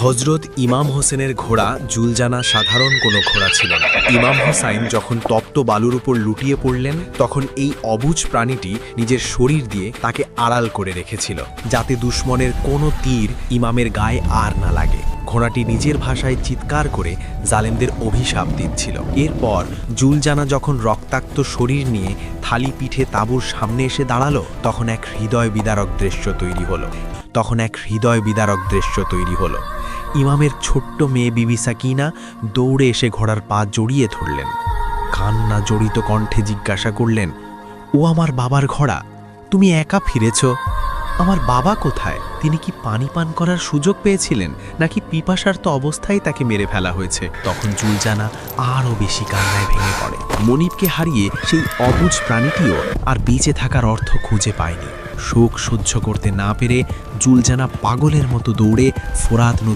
হজরত ইমাম হোসেনের ঘোড়া জুলজানা সাধারণ কোনো ঘোড়া ছিল না। ইমাম হোসাইন যখন তপ্ত বালুর উপর লুটিয়ে পড়লেন, তখন এই অবুঝ প্রাণীটি নিজের শরীর দিয়ে তাকে আড়াল করে রেখেছিল, যাতে দুশমনের কোনো তীর ইমামের গায়ে আর না লাগে। ঘোড়াটি নিজের ভাষায় চিৎকার করে জালেমদের অভিশাপ দিচ্ছিল। এরপর জুলজানা যখন রক্তাক্ত শরীর নিয়ে থালি পিঠে তাঁবুর সামনে এসে দাঁড়ালো, তখন এক হৃদয় বিদারক দৃশ্য তৈরি হলো। ইমামের ছোট্ট মেয়ে বিবি সাকিনা দৌড়ে এসে ঘোড়ার পা জড়িয়ে ধরলেন। কান্না জড়িত কণ্ঠে জিজ্ঞাসা করলেন, ও আমার বাবার ঘোড়া, তুমি একা ফিরেছ? আমার বাবা কোথায়? তিনি কি পানি পান করার সুযোগ পেয়েছিলেন, নাকি পিপাসার্ত অবস্থায় তাকে মেরে ফেলা হয়েছে? তখন জুলজানা আরও বেশি কান্নায় ভেঙে পড়ে। মনিবকে হারিয়ে সেই অবুঝ প্রাণীটিও আর বেঁচে থাকার অর্থ খুঁজে পায়নি। শোক সহ্য করতে না পেরে জুলজানা পাগলের মতো দৌড়ে ফোরাত নদী